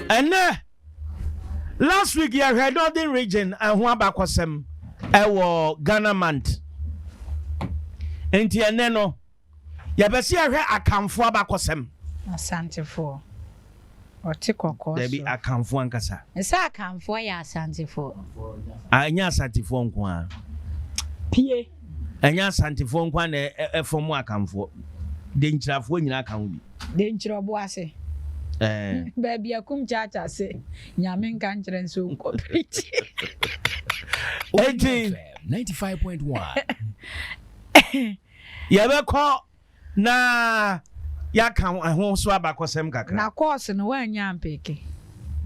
And last week you heard Northern region and one back was Ghana month. And Tianeno, Yabasi Akan for back was Asante for. Or Tico, there be Akan for Ankasa. It's Akan for ya Asante for. Anya Asante for Onua. Pie. Anya Asante for Onua from Akan for. Danger for you can be. Danger of Boise. Baby, I come chacha say, Yamin country and so complete. 95.1. Yabe call na Yakan and home swab aquasem kaka. Na course and when yam peke.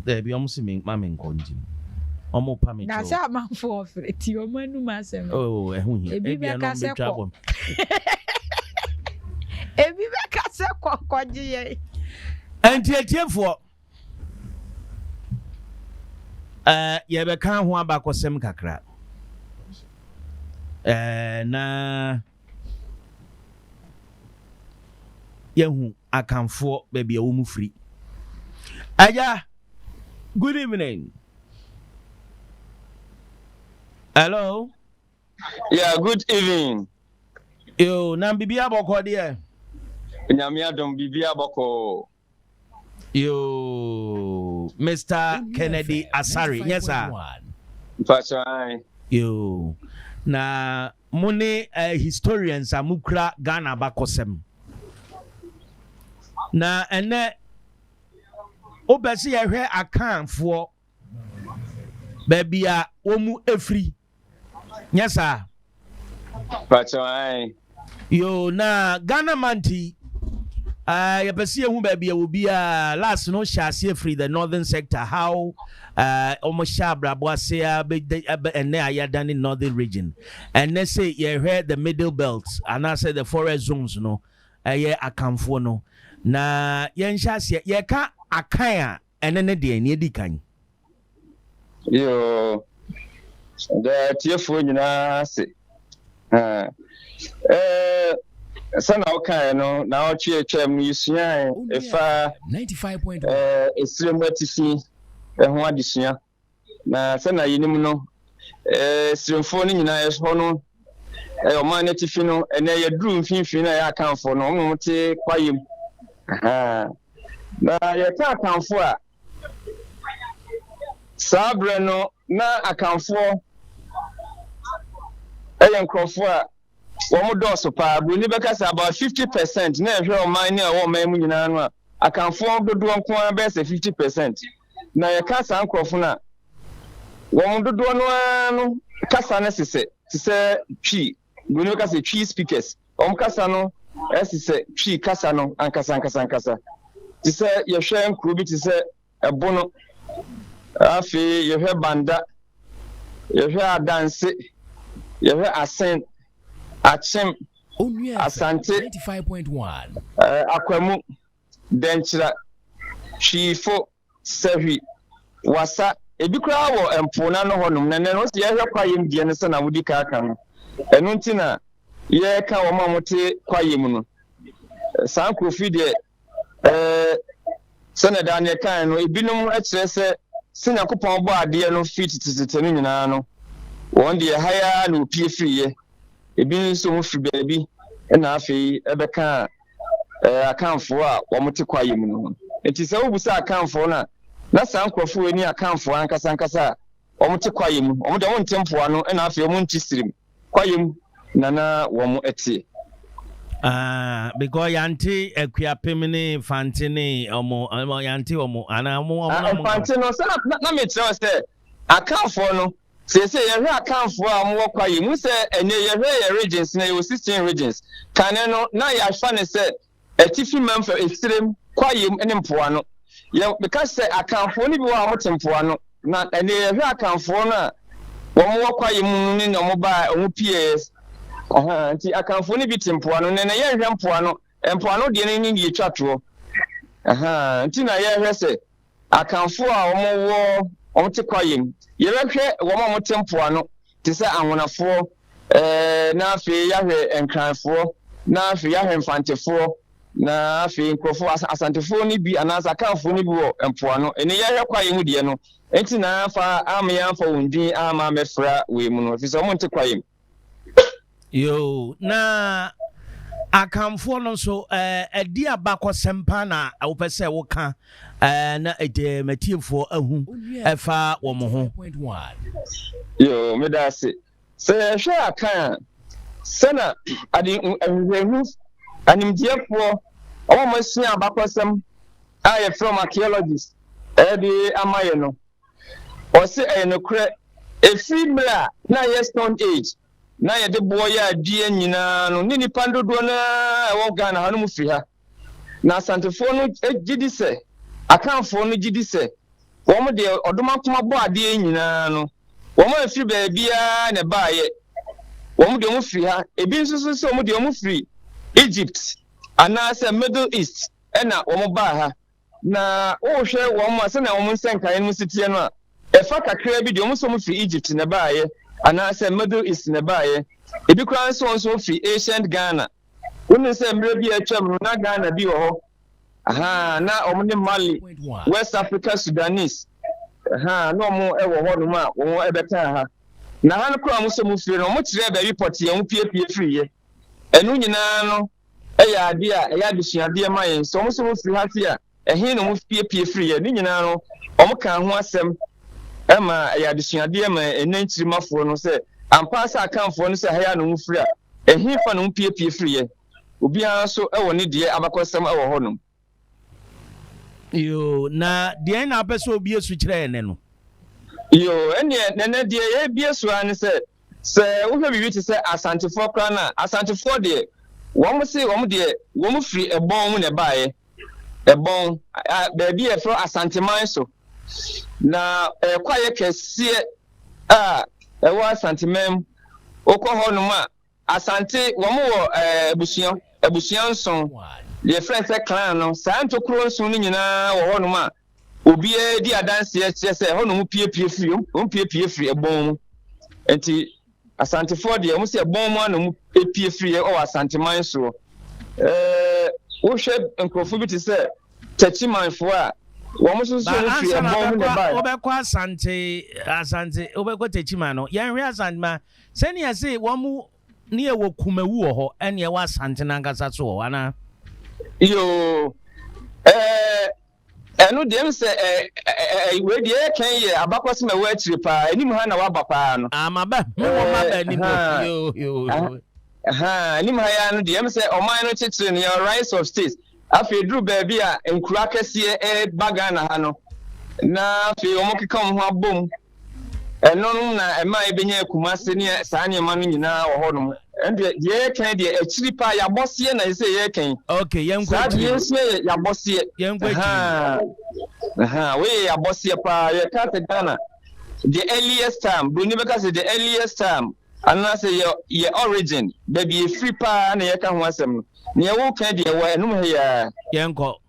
There be almost me, mammy conjim. Omo pammy. That's a man for it. Your man, no master. Oh, and he be a trouble. If you make us a quadgy. And yet, for Yabe can't one back was some kakra. Na Yahu, I can for baby a woman free. Aya, good evening. Hello. Yeah, good evening. Yo, Nambibia Boko dear. Nyamia don't be boko. Yo, Mr. Kennedy Asari. Yes, sir. That's Yo, na money historians amukra Ghana bakosem. Na ene obesi ehwe Akan for baby a omu efri. Yes, sir. That's Yo, na Ghana manti. You see who baby will be last no shall free the northern sector how almost shabra boasia and they done in northern region and they say you heard the middle belts and I said the forest zones no yeah Akan for no na yen shall ye ka Akaya and then the near dikan yo the tearful say Sana Akan no na chem yusua efa 95.1 esremwatisi ho adesua na sana yinim no esremfo ni nyina eso no oman netifi no ene ye drum finfin na ya Akanfo no mo te kwayem na ye ta Akanfo a sabre no na Akanfo nkrofo a Womo doso pa buni beka say about 50% na ehwe o man ni a wo man mu nyina no a Akanfo dodo nko a be say 50% na ye kasa nkrofo na womo dodo no kasa na sese twi buni beka say twi speakers kasa no sese twi kasa no ankasa tise ye hwe nkru bi tise ebono afi ye hwe banda ye hwe adanse ye hwe Asante Onua Asante 95.1 Akwamu Denchira Chifo Sehi Wasa ebikra wo empona no honum na no se ye hwe kwayem die ne se na wudi ka aka no enu ntina ye ka wo ma mote kwayem no san krofi de senada ne kan no ebinom a kire se Yakopon bo ade no fit tititenu nyina no won de haya na opie friye ebi nso ho fi baabi na afei ebeka Akanfo a wo mote kwayem no enti se obusa Akanfo na san krofo eni Akanfo ankasa wo mote kwayem wo de won tempoa no na afei wo nti sirim kwayem nana wo mo etie because yanti ekuapemini fantini omo yanti omo ana omo fantino na me tell say Akanfo no say ye hwe Akanfo a mo kwaye mu say ene ye hwe ye regions na ye 16 regions kan no na ya hwa ne say etifi memfa extreme kwaye ene mpoa no ye because say Akanfo ni bi wa mo tempoa no na ene ye hwe Akanfo no a wo mo kwaye mu ni no mo ba o PS nti Akanfo ni bi tempoa no ne ye hwe mpoa no de ni ye twatro nti na ye hwe say Akanfo a wo te kwayem ye hwe wo mo tempoa no ti se anwonafo na afi ya hwe enkranfo na afi ya hwe mfantefo na afi nkrofo asantefo ni bi anasa akanfo ni bi wo empoano eni yehwe kwaye mu de no enti na fa amya fa wundin ama mefra we mu no fi so mo nte kwaye yo na akamfo no so edi abakọ sempa na awopese wo ka na matiefo ahu efa wo mo ho yo medase se hwe akan sana adi ehunu animdiefo o mo sua abakọ sem aye from archaeologists edi amaye no o se enokre efimra na ye stone age na ye de boy ya die nyina no ni nipa dodo na e wo Ghana hanu mu fi ha na asantefo no gidi se akanfo no gidi se wo mo de odoma kuma bo ade nyina no wo mo afiri ba bia na baaye wo mo de mu fi ha ebi nsusu se wo mo de mu fi Egypt ana se Middle East ena wo mo ba ha na wo hwe wo mo ase na wo mo nsenkan mu sitie no a efa kakra bi de wo mo so mo fi Egypt na baaye ana say Middle East na baye ebi kran so fi ancient Ghana woni say mre bi atwam na Ghana bi wo ho na omni Mali West Africa Sudanese no mo e wo ho no ma wo ebeta ha na han kra mo so mo fi no mo kire ba report ye mo pie free ye enu nyina no e ya ade a e ya desuade ma ye so mo so mo fi ha fi a ehin no mo pie free ye ni nyina no omo kan ho asem ema ya desuade ma enanchirimafo no se ampasa akanfo no se haya no mfiri a ehifa no pie free ye obi an so e wo ne de abakosem e wo ho no yo na de na apeso obi esu kire ene no yo ene de ye bi esu an se wo hwe bi ti se asantefo kra na asantefo de wo mo se wo mo de wo mo free ebon mu ne baaye ebon ba bi e fro asanteman so na kwaye kese ewa asantemem okọ no ma asante wo mo wo ebusuan son the friend say clan no santo kro son ni nyina wo no ma obi di adanse e kire se ho no mu pie free ebon mu enti asante for de mo se ebon mu na mu pie free o asanteman so wo hwe nkrofo bi ti se tachiman fo a womo so fi ebon ne ba obekọ asante obekọ techima no yan hwe asante ma seni ase womo ne ewo kumawu ho ene e wa asante na nkasa so ana yo enu dem se we de kan ye abakwase ma wa chiri pa enim ha na wa ba pa no amaba mo ma ba ni yo enim ha ya no dem se oman no chichiri ne rise of states afi dru baby a enkura kese baga na ha no na afi omokeka ho abom eno na ema ebenya kumase ne saa ne ma no nyina wo ho no ende ye kan de achiri pa ya bosie na se ye kan okay yenkwa ya bosie we ya bosie pa ye ka te Ghana the earliest time bruni beka say the earliest time and I say your origin baby free pa na ye ka ho asem no ne wo kan de wo enum he ya yenko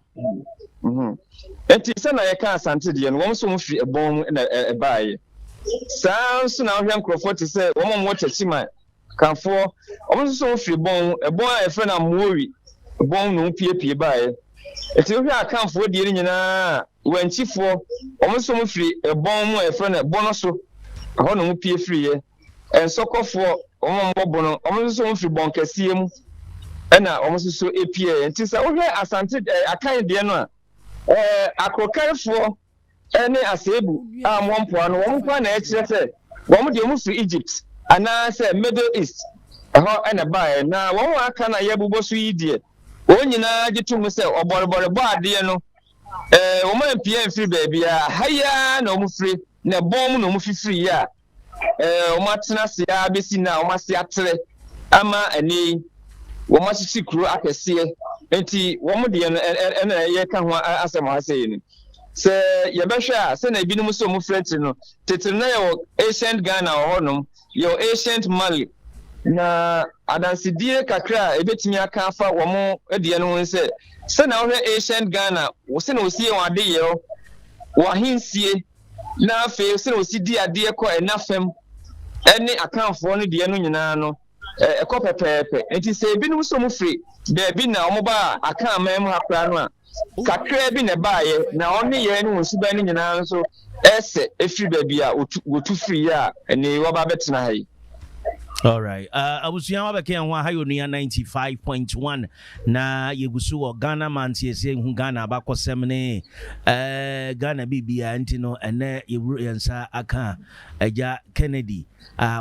enti se na ye ka asante de no wo so mo fi ebon na baaye sans na hwe nkrofo te se wo mo chachima kanfo wo so mo fi ebon a efe na mowi ebon no pie baaye enti hwe akanfo de nyina wanchifo wo so mo fi ebon mo efe na bono ho no pie free ye ensokofo wo mo bono wo so mo fi bon kasie mu ena omosusu epie nti se wo hwe asante akan de no akrokarfo ene asebu amompo ano wo mpa na ekire se wo mo de mu fi Egypt ana se Middle East ho ena bae na wo aka na yabubo so yidie wo nyina gitum se oborebore bo ade no wo ma mpie mfiri baabia haya na wo mfiri na bom na wo mfifiri ya wo matena se ya besi na wo mase atere ama ani wo machichi kru akese enti wo mo de na ye ka ho asem ha sei ni se ye behwa se na ebinum so mo freti no tetere na yo ancient Ghana ho nom yo ancient Mali na adansidie kakra ebetimi aka afa wo mo de no se na wo ancient Ghana wo se na osie wo ade ye wo ahinsie na afi se na osidi ade ko enafem ene akanfo no de no nyina no ekọ pepepe enti se ebinum so mo free Baby na omoba aka mem hakra no a kakra bi ne baaye na oni ye ne nsuba ni nyina nso ese efiri baby a wotu free a ene woba betena hai. All right. Abusuya wabeke ho hayo ni 95.1 na yegusu wo Ghana mantie ese hu Ghana abakosem ne Ghana bibia ntino ene yensa aka eja Kennedy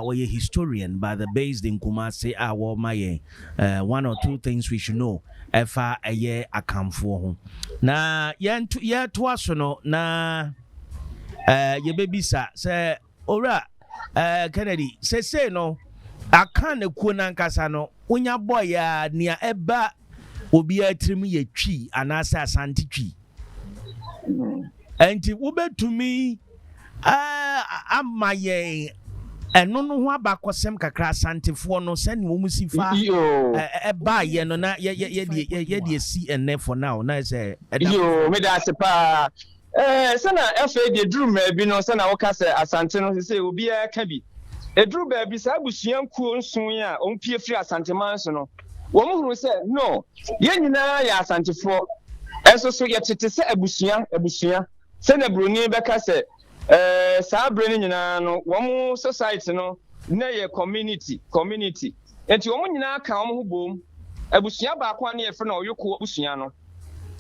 we historian by the based in Kumasi wo maye one or two things we should know efa eye akamfo ho na ye to aso no na ye bebisa say ora Kennedy say no Akan ekuo nankasa no onya boy ya nia eba obi atrim ye twi anasa Asante twi enti wo betumi amaye eno no ho abakosem kakra Asantefo no sene wo musifa eba ye no na ye de si ene for now na say yo me da se pa sana efe de drum bi no sana wo ka se Asante no se obi aka bi edru baby sa abusuan kuo nson ya ompie firi Asante manso no wo mo huru se no ye nyina ya Asantefo enso so ye tete se abusuan se na broni beka se sa broni nyina no wo mo society no na ye community enti wo mo nyina ka wo mo ho bom abusuan ba kwa na ye firi na oyoko abusuan no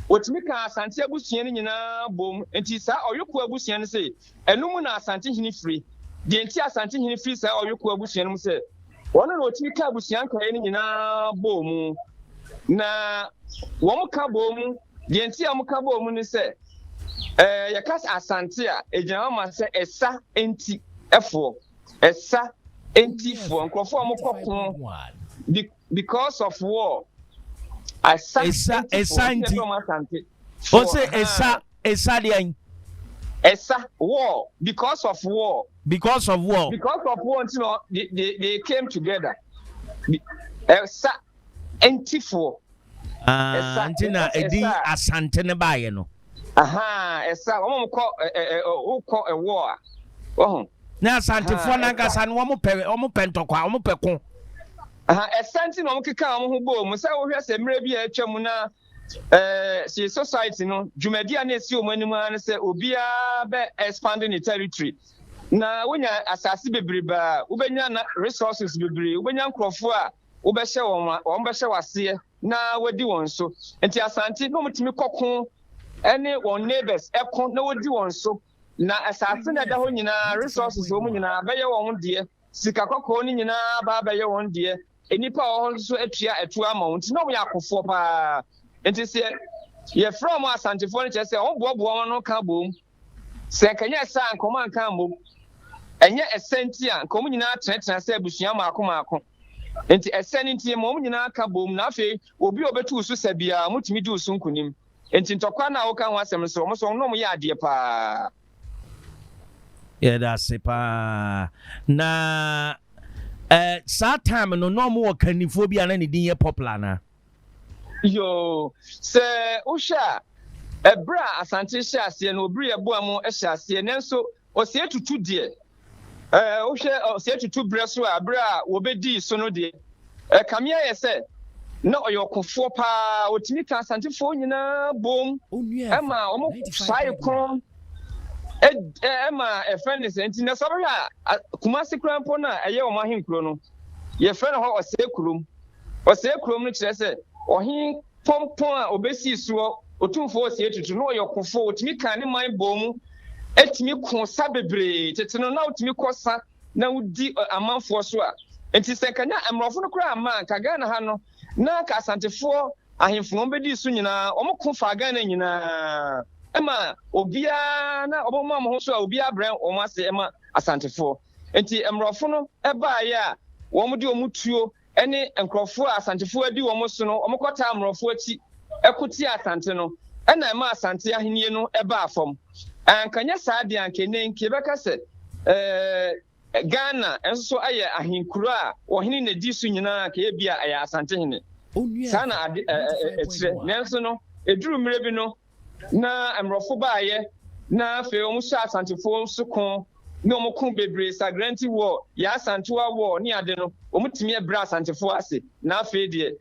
otimi ka Asante abusuan nyina bom enti sa oyoko abusuan no se enum na Asante hini firi the entire Asante hini free say oyoko abusuan mu say wono na otimi ka abusuan kan ni nyina bomu na wo mu ka bomu the entire mu ka bomu ni say ya kas Asante a ejina ma say esa enti efo nkrofo mu kokon because of war Asante o say esa de Esa war because of war you know they came together esa entifo antina edi Asante ne baaye no esa wo ko war na Asantefo na nkasa no wo mo pentokwa wo mo peko esa nti no mo keka wo ho bo mo say wo hwe se mre bi a atwam na see society no jumadia na esi omanim an say obia be expanding the territory na wonya asase bebreba ubenya na resources bebre ubenya nkrofo a ubehye won behye wase na wadi won so enti Asante no mutimi kokon ene won neighbors ekon na wadi won so na asase na da ho nyina resources wo nyina beye won de sika kokon ni nyina ba beye won de enipa wo so atua etu ama won ti no mo yakofo pa enti se ye from Asantefo no chese on bobo no ka bom se kanya sa nkoma nka mbom enye esenti a nkom nyina trentra se abusuan maako enti eseni ntie mom nyina ka bom na afi obi obetu su sabia mutumi di usu nkunim enti ntokwa na wo ka ho asem so mo so no mo ya ade pa that's it pa na sa time no mo kanifo bia na ne din ye popular na yo se usha ebra Asante hye ase no obri ebo am hye ase nenso o se tutu de usha o se tutu breso abra wo bedi so no de kamia ye se na oyokofo pa otimi ka Asantefo nyina bom ema omo sai kon ema friend is enti na so bra Kumasi krampo na eye o mahinkro no ye friend ho o se kurom no kire se ohin pompon a obesi so otumfo osie tutu no yokofo otimi kan ne man bomu etimi konsa bebre teteno na otimi kosa na udi amanfo so a enti sekanya amrofo no kura ama ka Ghana ha no na ka Asantefo ahemfo no bedi so nyina omokofa Ghana nyina ema obia na oboma mo so a obia brand omase ema Asantefo enti amrofo no eba ya wo mo de omutuo ene nkrofo Asantefo adi wo mo so no omokota amrofo ati ekuti Asante no ena ema Asante ahenie no eba afom ankanya saade ankene nke beka se Ghana enso aye ahinkuro a ohini na di so nyina ka ebia aye Asante hene sana etre nenso no eduru mire bi no na amrofo baaye na fe omo so Asantefo so kon no mo kun bebre sagranti war ya Asante war ni ade no omutimi e bra Asantefo ase na afi de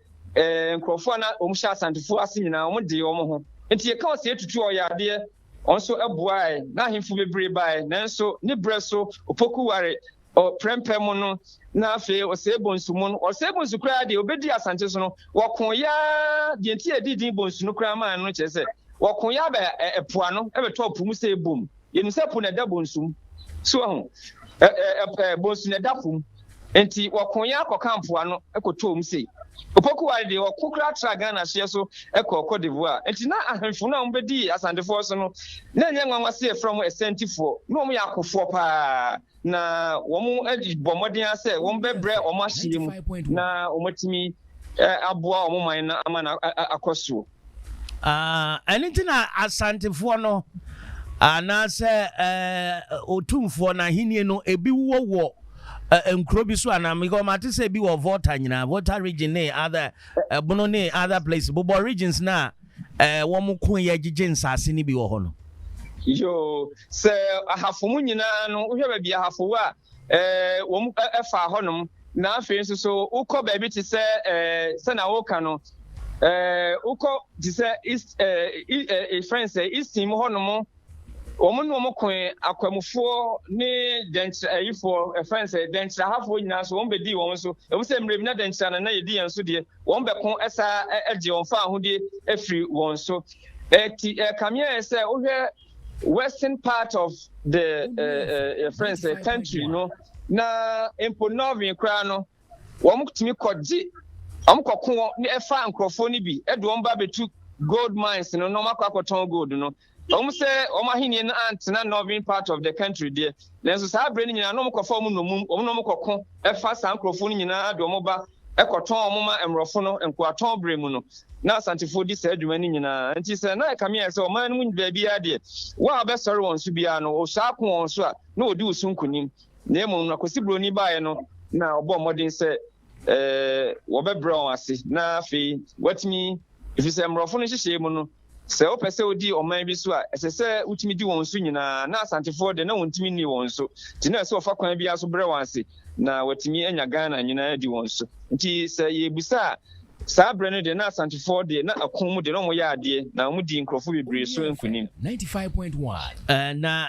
nkrofo na omhya asantefo ase nyina omde ho enti ye ka o se tutu oyade onso eboae na himfu bebre bae nanso ne breso opoku ware o prempem no na afi o se bonsu mu o se bonsu kra de obedi asante so no wokon ya de enti edidin bonsu no kra man no chese wokon ya ba epoa no e beto opu mu se bom ye nse pu na da bonsu so ho bonsu na da fum enti wokon ya akokampoa no ekoto mu se opoku ware de okukra traga na hye so ekọ d'Ivoire enti na ahemfu na mbedi asantefo so no na nya nwanwase from Asante no mu yakofo pa na womu edi bomodin ase won bebre omahye mu na omotimi aboa omoman na amana akoso anything asantefo no anase otumfo na hinie no ebi wo nkro bi so ana me go mate say bi wo Volta nyina Volta region ne other bono ne other place bobo regions na wo mu kun ye gige nsase ni bi wo ho no yo se ahafo mu nyina no wo hwe ba bi ahafo wa wo mu efa honom na afi so ukọ ba bi ti se na wo ka no ukọ ti se east friends east team honom omo no mo kon akwamufo ne dentra ayifo friends dentra hafo nyina so won bedi won so e wo se mrem na dentra na yedi yan so de won be kon esa eje won fa ahode afri won so kamia say wo hwe western part of the friends country no na empo novin kra no won timi koji kokon ne efa ankrofo ni bi edo won ba betu gold mines no makwa koton gold no say omahini na antina northern part of the country there lenso sa bre ni nyina no mkofo mu no mu no mkokon efa sa nkrofo ni nyina do moba ekoton omoma emrofo no enkoaton bre mu no na asantefo di sa adwuma ni nyina nti se na kamia se oman mu baabi ade wa be sori won su bia no o sha ko won so a na odi usunkunim na emu na kosi broni baaye no na obo modin se wo be bra won ase na afi watimi if you say emrofo no hihye mu no se o pese odi oman bi so a esese utimi di won so nyina na asantefo de na wontimi ni won so ti na se ofa kwan bi aso bre wanse na watimi anya Ghana nyina di won so nti se ye busa sa bre no de na asantefo de na akon mu de no mo ya ade na mo di nkrofo bebre so enkunim 95.1 na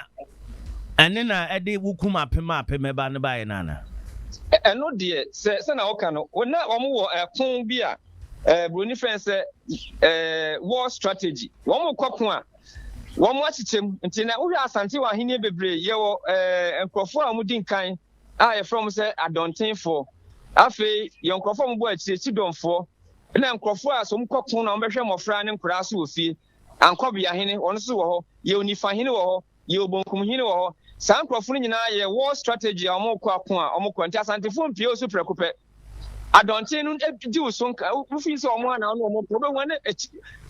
ane na ede wukum apema ba ne bae nana eno de se na oka no na omo wo akon bi a Bruni friends war strategy. One more kokwa. One more chichem until now we are Asante wa hini bebre yewo nkrofo amudin kan from say adonten for afi yon nkrofo mbo achi chidonfo na nkrofo aso mkokun na mbehwe mofra ne nkura so ofie ankobia hene ono so wo ho ye onifa hene wo ho ye obonkum hene wo ho san nkrofo nyina ye war strategy amokwa ko a omokwa nti Asantefo mpie osu prekope adonten no di usonka ufi so omo na no omo probe wane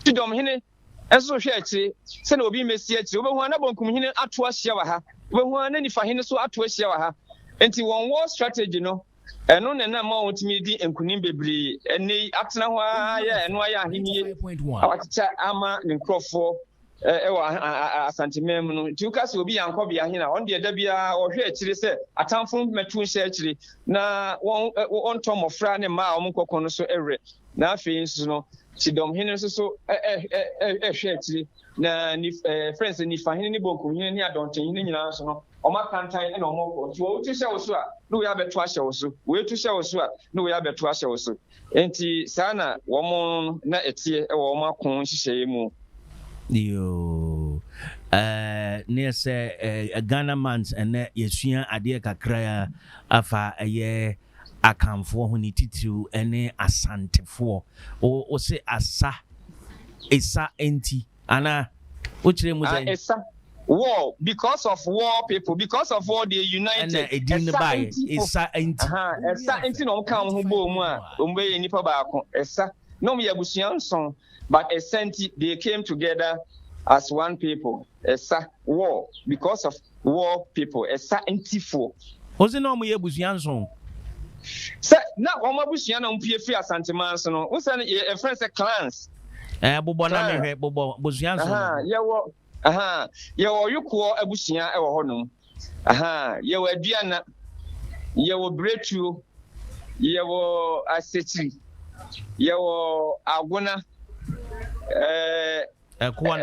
tidom hene enso hwe achi se na obi mesi achi obe hu na bonkum hene ato ahia wa ha obe hu na nifa hene so ato ahia wa ha enti won war strategy no eno na ma wotimi di enkunim bebre eni atena ho ya eno ya ahenie awaticha ama ne nkrofo ewa Asante mem no ti ukase obi yankobia hena on de da bia ohwe akire se atamfo metu hye akire na won tomofra ne ma omkokon no so ere na afi nso no tidom hene so hwe akire na ni friends ni fa hene ni bonkum hene ni adonten hene nyina so no oma kantan na omoko ti wo tu hye wo so a no we abeto ahye wo so we tu hye wo so a no we abeto ahye wo so enti sana wo mo na etie e wo makon hyehyɛ mu yo near say Ghana mans and yesua ade kakra afa eye akamfo ho ni titiu ene asantefo o se asa enti ana o kire mu say esa war because of war people because of war they united esa enti no kan ho bo mu a ombe ye nipa ba ko esa no me yabusuan son but Asante they came together as one people. Esa war because of war people. Asante for. Ose no mo ye busuan son. Say na o ma busuan na mpie fi Asante man so no. Ose na e friends clans. Bobo na me hwe bobo busuan son. Yewo yuko abusuan e wo honom. Yewo aduana. Yewo bretuo. Yewo asetri. yɛwɔ agona ɛkoa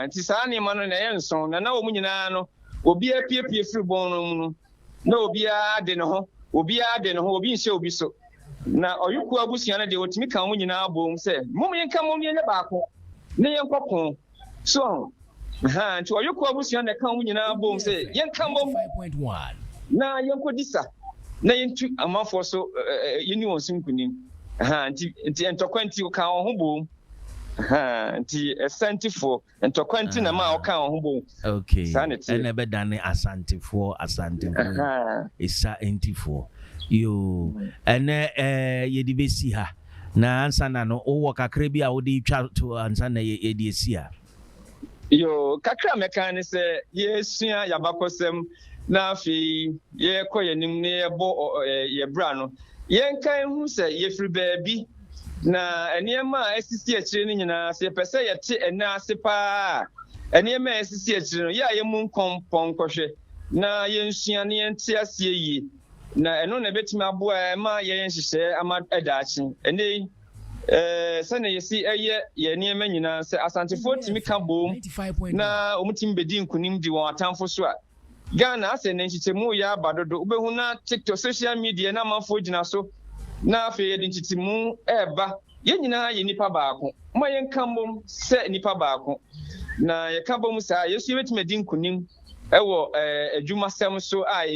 nti saa nneɛma no na ɛyɛ nson na wɔn nyinaa no obiara piepie firi bɔn no mu no na obiara de ne ho obi nhyɛ obi so na ɔyuku abusua no deɛ wɔtumi ka wɔn nyinaa bom sɛ mom yɛnka mom yɛnyɛ baako na yɛnkɔ pon so nti ɔyuku abusua na ka wɔn nyinaa bom sɛ yɛnka mom na yɛnkɔ disa na yɛntu amanfoɔ so yɛni wɔn so nkunim nti ntɔkwa nti ka wɔn ho bom nti Asantefoɔ ntɔkwa nti na ma ɔka wɔn ho bom okay ɛna bɛdane Asantefoɔ ɛsa ntifoɔ yo ɛnɛ yɛde bɛsi ha na ansa na no wowɔ kakra bi a wode twa to ansa na yɛde esi ha yo kakra mɛka ne sɛ yɛsua yɛabakɔsɛm na afei yɛkɔ yɛnim na yɛbɔ yɛbra no yɛnka hu sɛ yɛfiri baabi na nneɛma a ɛsisi akyire no nyinaa sɛ yɛpɛ sɛ yɛte ɛnɛ ase paa nneɛma a ɛsisi akyire no yɛ a yɛmu nkɔmpɔn nkɔhwɛ na yɛnsua ne yɛnte aseɛ yie na ɛno na ɛbɛtumi aboa ɛma yɛyɛ nhyehyɛe ama ɛdaakye ɛnɛ sɛne yɛsi ɛyɛ yɛ nneɛma nyinaa sɛ Asantefoɔ tumi ka bom na ɔmutumi bɛdi nkunim di wɔn atamfo so a Ghana asɛ ne nkyitemu yɛ aba dodo wobɛhu na TikTok social media na amanfoɔ gyina so na afei yɛde nkyitemu ɛɛba yɛn nyinaa yɛ nipa baako ma yɛnka mbom sɛ nipa baako na yɛka bom saa yɛsu yɛbɛtumi adi nkunim ɛwɔ adwumasɛm so a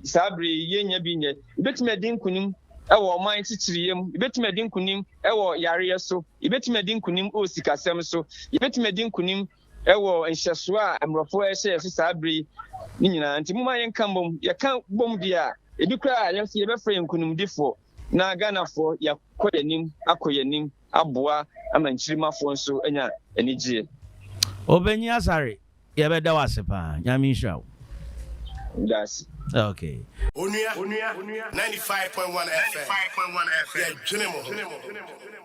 saa bere yɛnya bi nyɛ yɛbɛtumi adi nkunim ɛwɔ ɔman kyekyereyɛ mu yɛbɛtumi adi nkunim ɛwɔ yareɛ so yɛbɛtumi adi nkunim ɛwɔ sikasɛm so yɛbɛtumi adi nkunim ɛwɔ nhyɛsoɔ a mmorɔfoɔ ɛhyɛ so saa bere ne nyinaa nti moma yɛnka mbom yɛka bom deɛ a ebi koraa yɛbɛfrɛ nkunimdifoɔ na Ghanafoɔ yɛakɔ yɛnim akɔ yɛnim aboa ama nkyirimafoɔ nso anya anigyeɛ Obenyi Asare yɛbɛda wo ase paa nyame nhyira wo yes okay Onua 95.1 FM. Yeah,